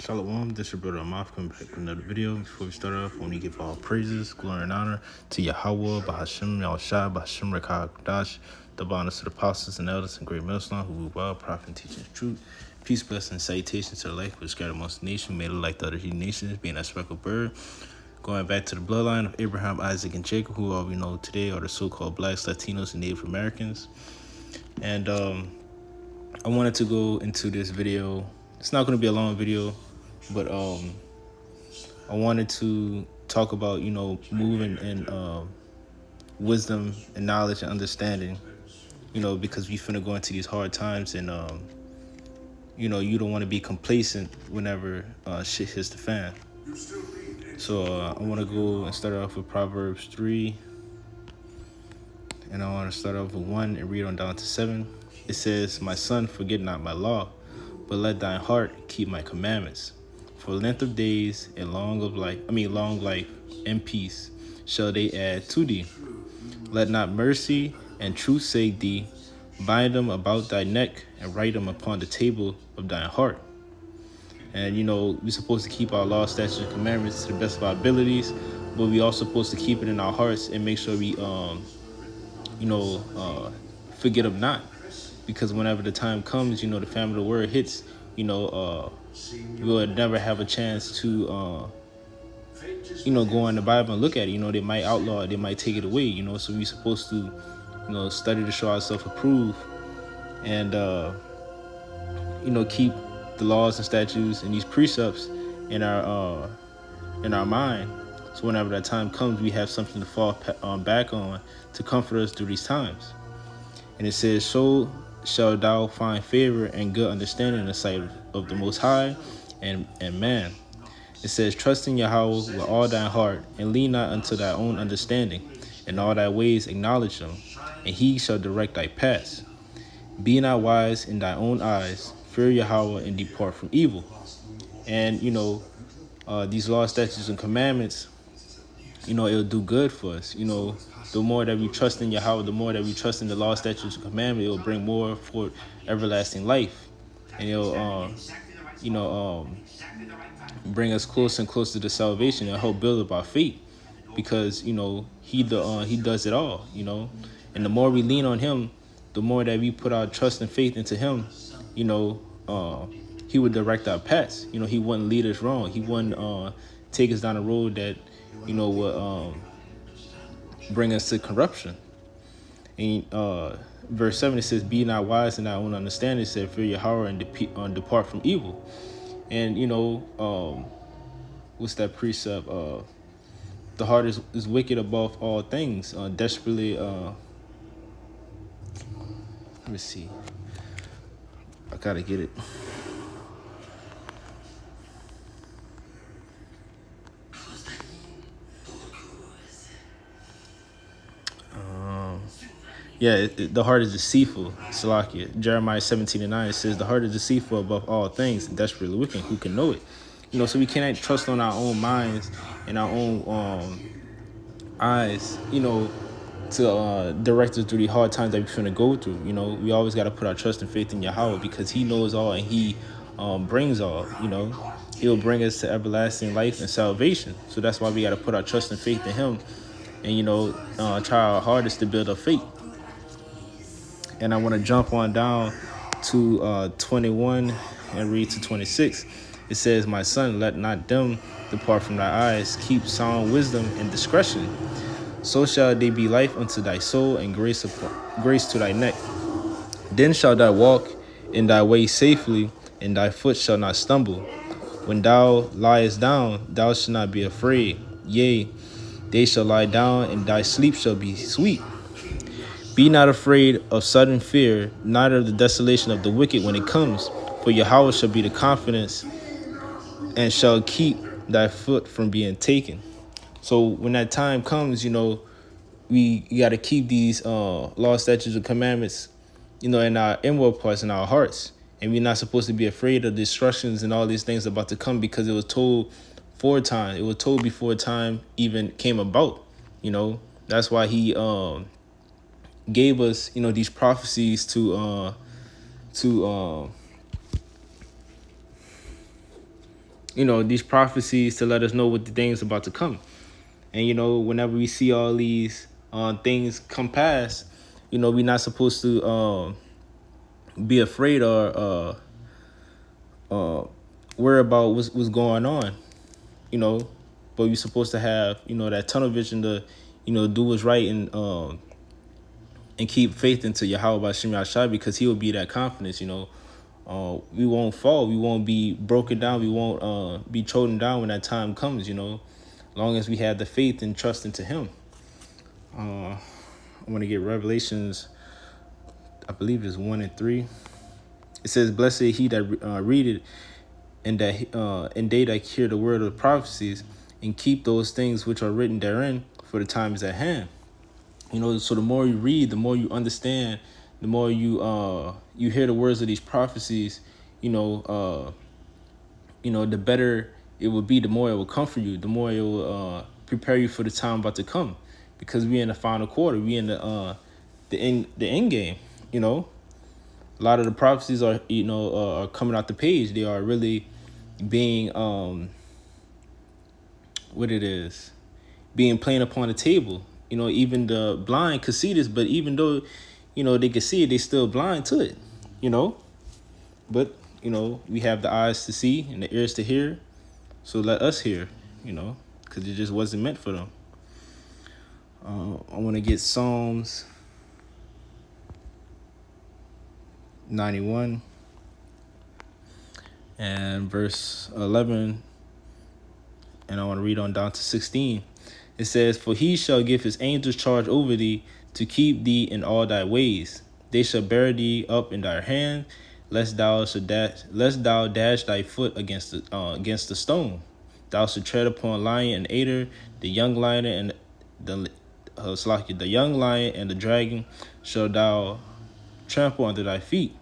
Shalom, this is your brother Amaf coming back with another video. Before we start off, I want to give all praises, glory, and honor to Yahweh, Bahashim, Yahushua, Bahashim, Rekah, Kodash, the bonus to the apostles and elders and great millstone who will well, prophet, and teaching the truth. Peace, blessing, and salutations to the life which scattered amongst the nation, made it like the other heathen nations, being that speckled bird. Going back to the bloodline of Abraham, Isaac, and Jacob, who all we know today are the so-called blacks, Latinos, and Native Americans. And I wanted to go into this video. It's not going to be a long video, but I wanted to talk about, moving in wisdom and knowledge and understanding, because we finna go into these hard times and, you don't want to be complacent whenever shit hits the fan. So I want to go and start off with Proverbs 3, and I want to start off with 1 and read on down to 7. It says, "My son, forget not my law, but let thine heart keep my commandments. For length of days and long life and peace shall they add to thee. Let not mercy and truth save thee. Bind them about thy neck and write them upon the table of thine heart." And we're supposed to keep our law, statutes, and commandments to the best of our abilities, but we also supposed to keep it in our hearts and make sure we forget them not. Because whenever the time comes, the famine of the word hits, we'll never have a chance to, go in the Bible and look at it. They might outlaw it, they might take it away, so we're supposed to, study to show ourselves approved and, keep the laws and statutes and these precepts in our mind. So whenever that time comes, we have something to fall back on to comfort us through these times. And it says, "So shall thou find favor and good understanding in the sight of the Most High and man." It says, "Trust in Yahweh with all thine heart, and lean not unto thy own understanding. In all thy ways acknowledge him, and he shall direct thy paths. Be not wise in thy own eyes, fear Yahweh and depart from evil." And, these laws, statutes, and commandments, it'll do good for us. The more that we trust in Yahweh, the more that we trust in the law, statutes, and commandments, it will bring more for everlasting life. And it'll, bring us closer and closer to salvation and help build up our faith. Because, he does it all, And the more we lean on him, the more that we put our trust and faith into him, he would direct our paths. He wouldn't lead us wrong. He wouldn't take us down a road that, would bring us to corruption. And verse 7, it says, "Be not wise in thy own understanding," it said, "Fear Yahweh and depart from evil." And, what's that precept? The heart is wicked above all things, desperately. Let me see. I gotta get it. The heart is deceitful. Salakia. Jeremiah 17:9 says, "The heart is deceitful above all things and desperately wicked. Who can know it?" So we cannot trust on our own minds and our own eyes, to direct us through the hard times that we're going to go through. We always got to put our trust and faith in Yahweh, because he knows all and he brings all. He'll bring us to everlasting life and salvation. So that's why we got to put our trust and faith in him, and try our hardest to build up faith. And I want to jump on down to 21 and read to 26. It says, "My son, let not them depart from thy eyes. Keep sound wisdom and discretion. So shall they be life unto thy soul and grace to thy neck. Then shalt thou walk in thy way safely, and thy foot shall not stumble. When thou liest down, thou shalt not be afraid. Yea, they shall lie down, and thy sleep shall be sweet. Be not afraid of sudden fear, neither of the desolation of the wicked when it comes. For Yahweh shall be the confidence, and shall keep thy foot from being taken." So when that time comes, we got to keep these law, statutes, and commandments, in our inward parts, in our hearts. And we're not supposed to be afraid of destructions and all these things about to come, because it was told for time. It was told before time even came about. That's why he gave us, these prophecies to these prophecies to let us know what the things about to come. And whenever we see all these things come past, we're not supposed to be afraid or worry about what's going on, but we're supposed to have that tunnel vision to do what's right and keep faith into Yahweh Bashim Yashai, because he will be that confidence. We won't fall, we won't be broken down, we won't be trodden down when that time comes. Long as we have the faith and trust into him. I want to get Revelations, I believe it's 1 and 3. It says, "Blessed is he that read it, and they that hear the word of prophecies, and keep those things which are written therein, for the time is at hand." So the more you read, the more you understand, the more you hear the words of these prophecies, the better it will be, the more it will comfort you, the more it will prepare you for the time about to come, because we're in the final quarter, we in the end game. A lot of the prophecies are are coming out the page. They are really being being playing upon the table. Even the blind could see this, but even though they could see it, they still blind to it. But we have the eyes to see and the ears to hear, so let us hear. Because it just wasn't meant for them. I want to get Psalms 91 and verse 11, and I want to read on down to 16. It says, "For he shall give his angels charge over thee, to keep thee in all thy ways. They shall bear thee up in their hand, lest thou dash thy foot against the stone. Thou shalt tread upon lion and adder, the young lion and the young lion and the dragon shall thou trample under thy feet.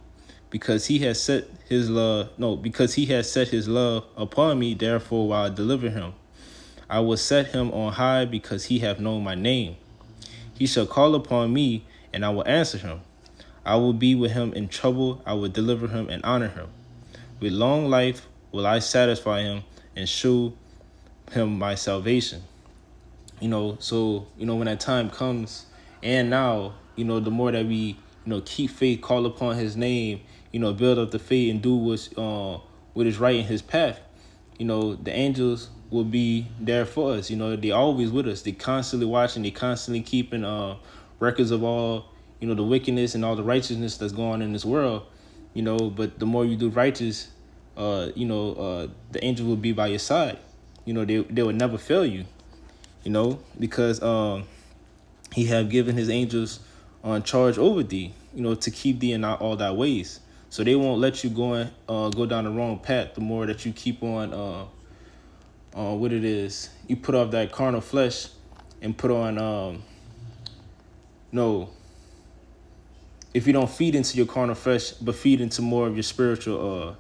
Because he has set his love upon me, therefore will I deliver him. I will set him on high, because he hath known my name. He shall call upon me, and I will answer him. I will be with him in trouble. I will deliver him and honor him. With long life will I satisfy him and show him my salvation." So when that time comes, and now, the more that we, keep faith, call upon his name, build up the faith and do what is right in his path, the angels will be there for us. They always with us. They constantly watching. They constantly keeping records of all, the wickedness and all the righteousness that's going on in this world. But the more you do righteous, the angels will be by your side. They will never fail you. Because he have given his angels on charge over thee, to keep thee in all thy ways. So they won't let you go down the wrong path. The more that you keep on you put off that carnal flesh and put on if you don't feed into your carnal flesh, but feed into more of your spiritual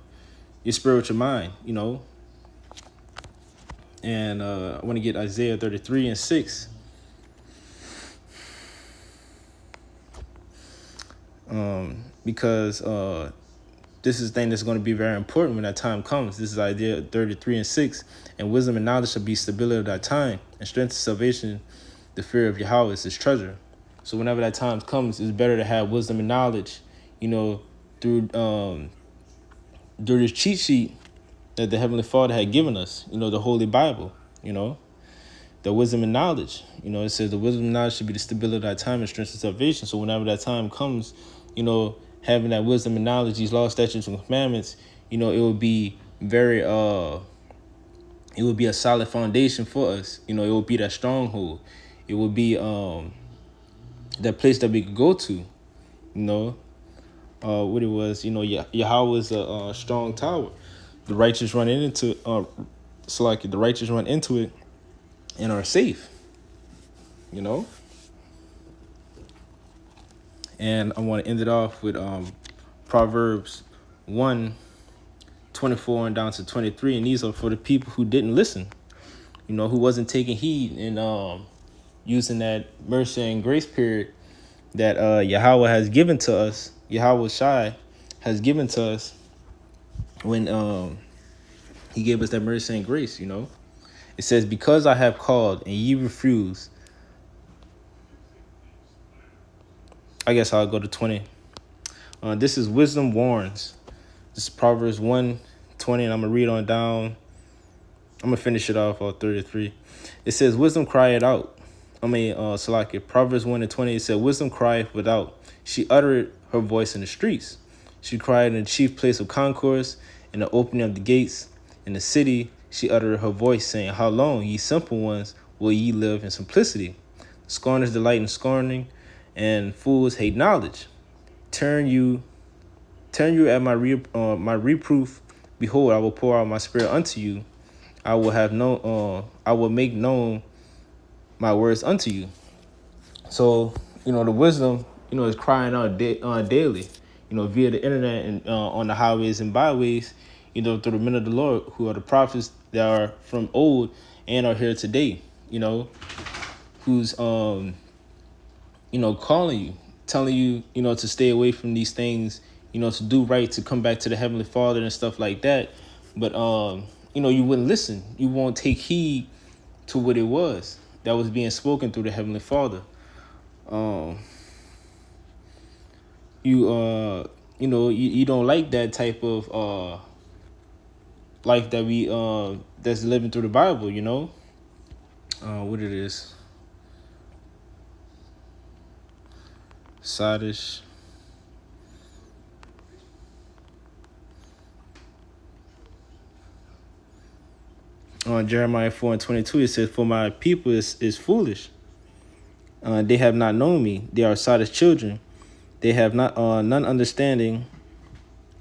mind. And I want to get Isaiah 33 and 6. Because this is the thing that's going to be very important when that time comes. This is Isaiah 33 and 6. "And wisdom and knowledge shall be stability of that time, and strength and salvation, the fear of Yahweh is his treasure." So whenever that time comes, it's better to have wisdom and knowledge, through this cheat sheet that the Heavenly Father had given us, the Holy Bible, the wisdom and knowledge. It says the wisdom and knowledge should be the stability of that time and strength and salvation. So whenever that time comes, having that wisdom and knowledge, these laws, statutes, and commandments, it will be very, it will be a solid foundation for us. It will be that stronghold. It will be that place that we could go to, what it was, Yahweh is a strong tower. The righteous run into the righteous run into it and are safe, And I want to end it off with Proverbs 1:24 and down to 23. And these are for the people who didn't listen, who wasn't taking heed and using that mercy and grace period that Yahweh has given to us, Yahweh Shai has given to us when He gave us that mercy and grace, It says, because I have called and ye refuse. I guess I'll go to 20. This is wisdom warns. This is Proverbs 1:20, and I'm going to read on down. I'm going to finish it off on 33. It says, wisdom cried out. Salaki. Proverbs 1:20, it said, wisdom cried without. She uttered her voice in the streets. She cried in the chief place of concourse, in the opening of the gates. In the city, she uttered her voice, saying, how long, ye simple ones, will ye live in simplicity? Scorners delight in scorning, and fools hate knowledge. Turn you at my reproof. Behold, I will pour out my spirit unto you. I will make known my words unto you. So, the wisdom, is crying out daily, via the internet and on the highways and byways, through the men of the Lord, who are the prophets that are from old and are here today, who's, calling you, telling you, to stay away from these things, to do right, to come back to the Heavenly Father and stuff like that. But, you wouldn't listen. You won't take heed to what it was that was being spoken through the Heavenly Father. You don't like that type of life that we that's living through the Bible, what it is. Sadish. On Jeremiah 4:22, it says, for my people is foolish. They have not known me. They are Sadish children. They have not none understanding.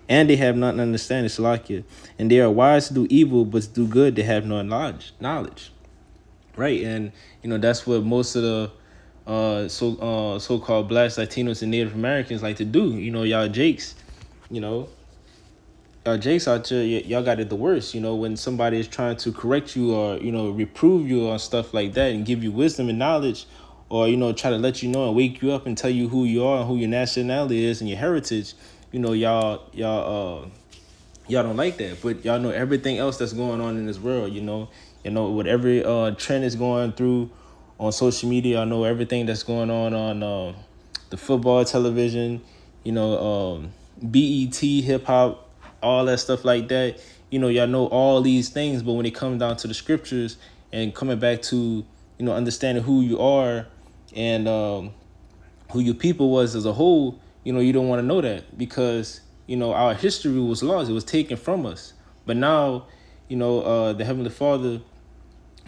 And they have not understanding, Salakia. And they are wise to do evil, but to do good, they have no knowledge. Right? And, that's what most of the so-called Blacks, Latinos, and Native Americans like to do. Y'all Jakes, y'all Jakes out there, y'all got it the worst. When somebody is trying to correct you or, reprove you on stuff like that and give you wisdom and knowledge, or, try to let you know and wake you up and tell you who you are and who your nationality is and your heritage, y'all don't like that. But y'all know everything else that's going on in this world, what every trend is going through on social media. I know everything that's going on the football, television, BET, hip hop, all that stuff like that. Y'all know all these things, but when it comes down to the scriptures and coming back to, understanding who you are and who your people was as a whole, you don't want to know that, because, our history was lost. It was taken from us. But now, the Heavenly Father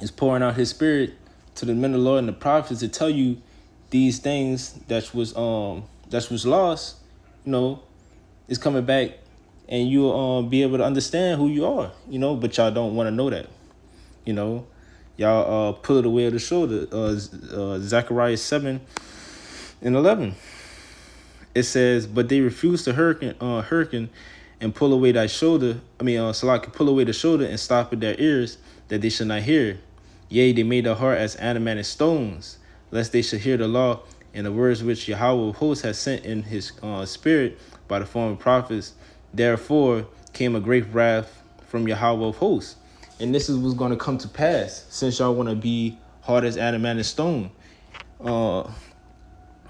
is pouring out his spirit to the men of the Lord and the prophets to tell you these things that was lost, is coming back, and you'll be able to understand who you are, but y'all don't want to know that, y'all pull it away of the shoulder. Zechariah 7:11. It says, but they refuse to hearken and pull away thy shoulder. Salaki, pull away the shoulder and stop at their ears, that they should not hear. Yea, they made their heart as adamant stones, lest they should hear the law and the words which Yahweh of hosts has sent in his spirit by the former prophets. Therefore came a great wrath from Yahweh of hosts. And this is what's going to come to pass, since y'all want to be hard as adamant stone.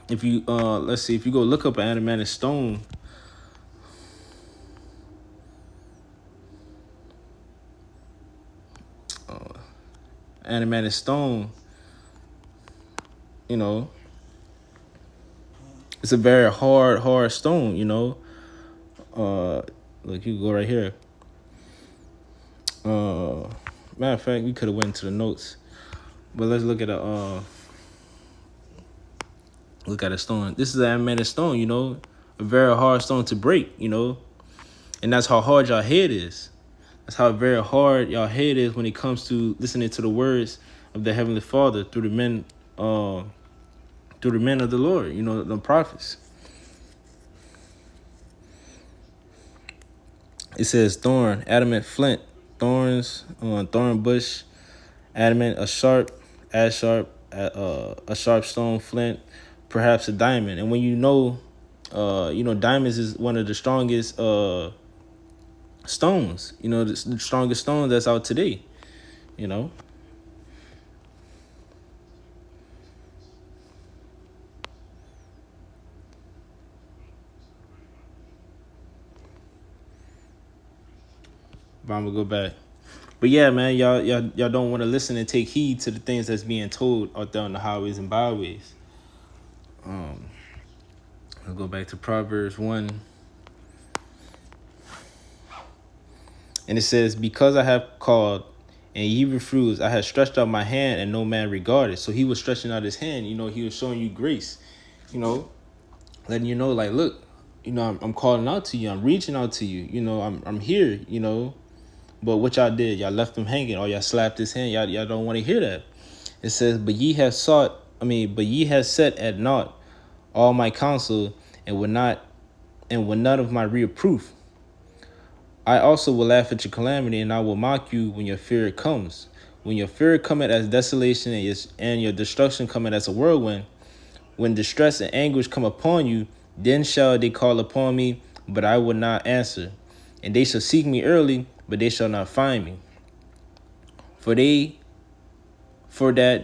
If you let's see, if you go look up an adamant stone, adamant stone, it's a very hard stone, look, you go right here. Matter of fact, we could have went to the notes, but let's look at a stone. This is an adamant stone, a very hard stone to break, and that's how hard y'all head is. That's how very hard y'all head is when it comes to listening to the words of the Heavenly Father through the men of the Lord, the prophets. It says thorn, adamant flint, thorns, thorn bush, adamant, a sharp stone, flint, perhaps a diamond. And when diamonds is one of the strongest stones. You know, the strongest stones that's out today. You know. But I'm gonna go back. But yeah, man, y'all don't want to listen and take heed to the things that's being told out there on the highways and byways. I'll go back to Proverbs 1. And it says, because I have called and ye refused, I have stretched out my hand and no man regarded. So he was stretching out his hand, you know, he was showing you grace, you know, letting you know, like, look, you know, I'm calling out to you, I'm reaching out to you, you know, I'm here, you know. But what y'all did, y'all left him hanging or y'all slapped his hand. Y'all don't want to hear that. It says, but ye have set at naught all my counsel and would none of my reproof. I also will laugh at your calamity, and I will mock you when your fear comes. When your fear cometh as desolation, and your destruction cometh as a whirlwind, when distress and anguish come upon you, then shall they call upon me, but I will not answer. And they shall seek me early, but they shall not find me. For that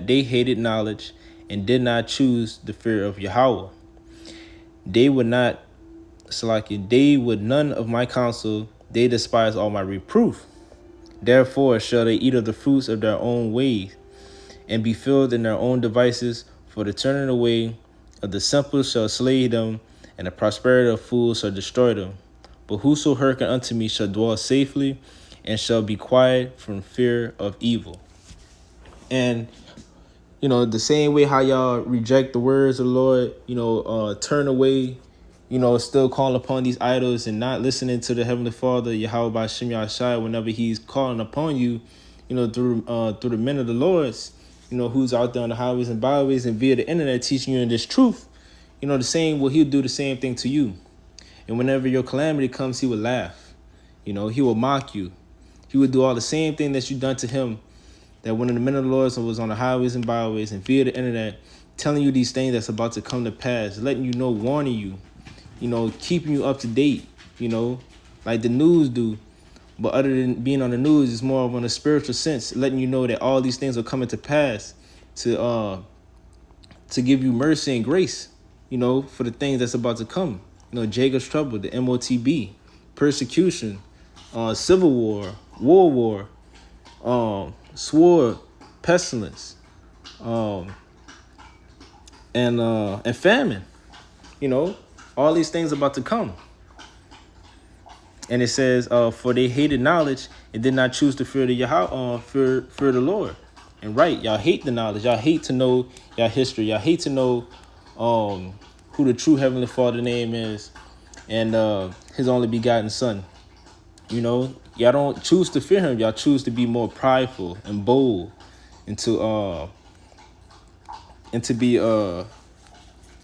they hated knowledge, and did not choose the fear of Yahweh. They would none of my counsel, they despise all my reproof. Therefore shall they eat of the fruits of their own ways, and be filled in their own devices, for the turning away of the simple shall slay them, and the prosperity of fools shall destroy them. But whoso hearken unto me shall dwell safely, and shall be quiet from fear of evil. And you know, the same way how y'all reject the words of the Lord, you know, turn away, you know, still calling upon these idols and not listening to the Heavenly Father, Yahweh B'Shem Yahshai, whenever he's calling upon you, you know, through the men of the Lords, you know, who's out there on the highways and byways and via the internet teaching you in this truth, you know, he'll do the same thing to you. And whenever your calamity comes, he will laugh. You know, he will mock you. He will do all the same thing that you done to him, that when the men of the Lord was on the highways and byways and via the internet telling you these things that's about to come to pass, letting you know, warning you, you know, keeping you up to date, you know, like the news do. But other than being on the news, it's more of on a spiritual sense, letting you know that all these things are coming to pass to give you mercy and grace, you know, for the things that's about to come. You know, Jacob's trouble, the MOTB, persecution, civil war, world war, sword, pestilence, and famine. You know, all these things about to come. And it says, for they hated knowledge and did not choose to fear the fear the Lord. And right, y'all hate the knowledge. Y'all hate to know y'all history. Y'all hate to know who the true Heavenly Father name is and his only begotten Son. You know, y'all don't choose to fear him. Y'all choose to be more prideful and bold and to be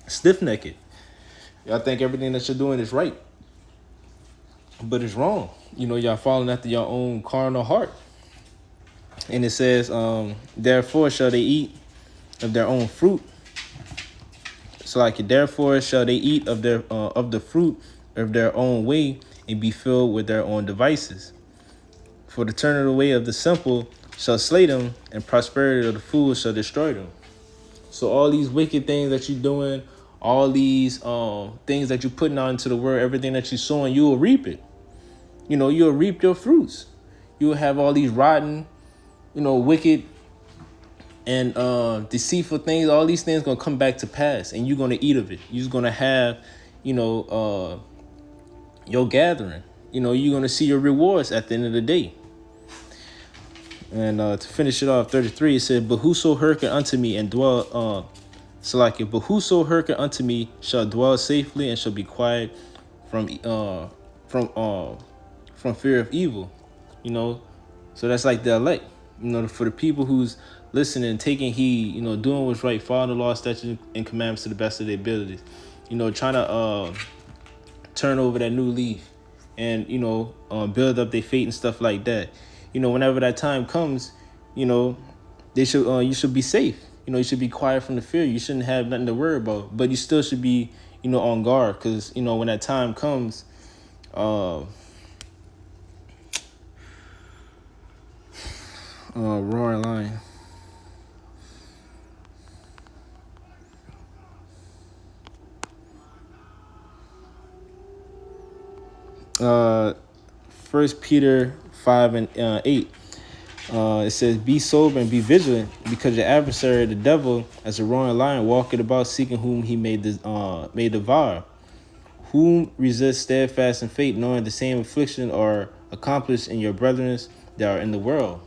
stiff-necked. Y'all think everything that you're doing is right, but it's wrong. You know, y'all falling after your own carnal heart. And it says, therefore shall they eat of their own fruit. So like, therefore shall they eat of the fruit of their own way and be filled with their own devices. For the turning away of the simple shall slay them, and prosperity of the fools shall destroy them. So all these wicked things that you're doing, all these things that you're putting out into the world, everything that you're sowing, you will reap it. You know, you'll reap your fruits. You will have all these rotten, you know, wicked and deceitful things. All these things going to come back to pass, and you're going to eat of it. You're going to have, you know, your gathering. You know, you're going to see your rewards at the end of the day. And to finish it off, 33, it said, but whoso hearken unto me and dwell, but whoso hearken unto me shall dwell safely and shall be quiet from fear of evil. You know, so that's like the elect. You know, for the people who's listening, taking heed, you know, doing what's right, following the law, statutes, and commandments to the best of their abilities. You know, trying to turn over that new leaf and, you know, build up their faith and stuff like that. You know, whenever that time comes, you know, you should be safe. You know, you should be quiet from the fear. You shouldn't have nothing to worry about, but you still should be, you know, on guard, because, you know, when that time comes, Roaring Lion. Uh, 1 Peter 5:8. It says, "Be sober and be vigilant, because your adversary, the devil, as a roaring lion, walketh about seeking whom he may devour. Whom resist steadfast in faith, knowing the same affliction are accomplished in your brethren that are in the world."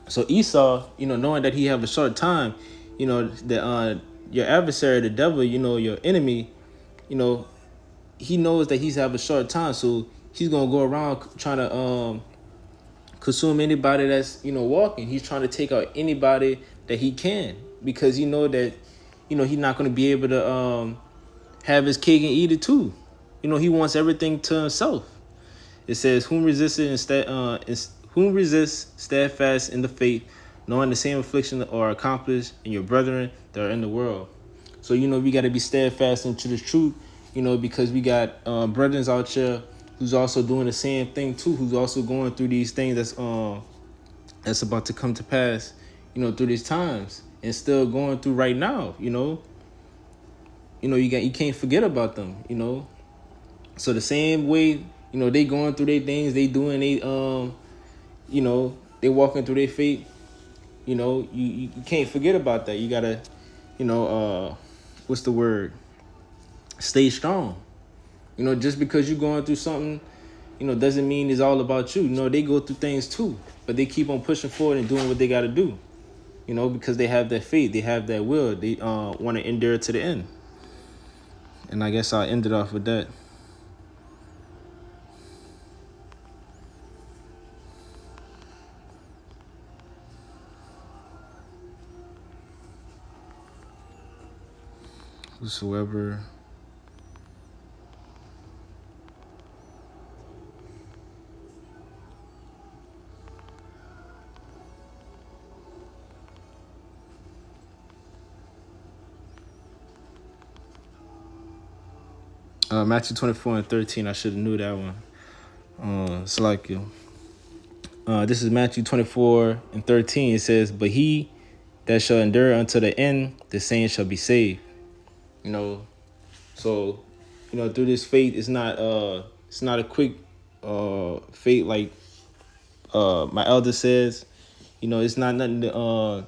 So Esau, knowing that he have a short time, that your adversary, the devil, your enemy, you know, he knows that he's have a short time, so he's gonna go around trying to consume anybody that's walking. He's trying to take out anybody that he can, because he know that he's not gonna be able to have his cake and eat it too. He wants everything to himself. It says, whom resists steadfast in the faith, knowing the same affliction are accomplished in your brethren that are in the world. So we got to be steadfast into the truth, because we got brethren out here who's also doing the same thing too, who's also going through these things that's about to come to pass, through these times, and still going through right now. You can't forget about them. So the same way, they going through their things, they doing they walking through their faith. You can't forget about that. You gotta, what's the word? Stay strong. Just because you're going through something, doesn't mean it's all about you. They go through things too, but they keep on pushing forward and doing what they got to do. Because they have that faith, they have that will, they want to endure to the end. And I guess I'll end it off with that. Whosoever Matthew 24:13. I should have knew that one. Salakia. This is Matthew 24:13. It says, "But he that shall endure unto the end, the same shall be saved." So through this faith, it's not a quick fate like my elder says. It's not nothing.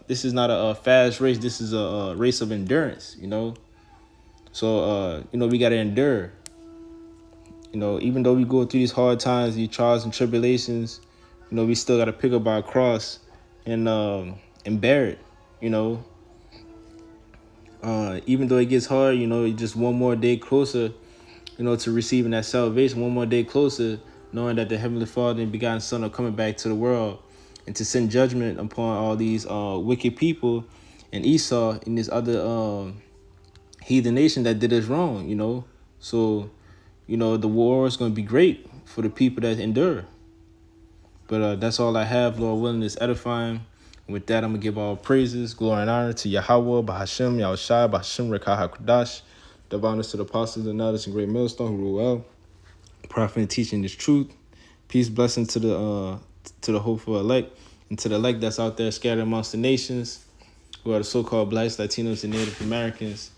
This is not a fast race. This is a race of endurance. So we gotta endure. Even though we go through these hard times, these trials and tribulations, we still gotta pick up our cross and bear it. Even though it gets hard, just one more day closer, to receiving that salvation. One more day closer, knowing that the Heavenly Father and begotten Son are coming back to the world, and to send judgment upon all these wicked people and Esau and this other heathen nation that did us wrong. So the war is going to be great for the people that endure. But that's all I have. Lord willing, is edifying. And with that, I'm going to give all praises, glory, and honor to Yahweh, Bahashem, Yahushai, Bahashem, Rekah HaKadosh. Double honors to the apostles and elders and great millstone who rule well. Prophet and teaching this truth. Peace, blessing to the hopeful elect, and to the elect that's out there scattered amongst the nations, who are the so-called blacks, Latinos, and Native Americans.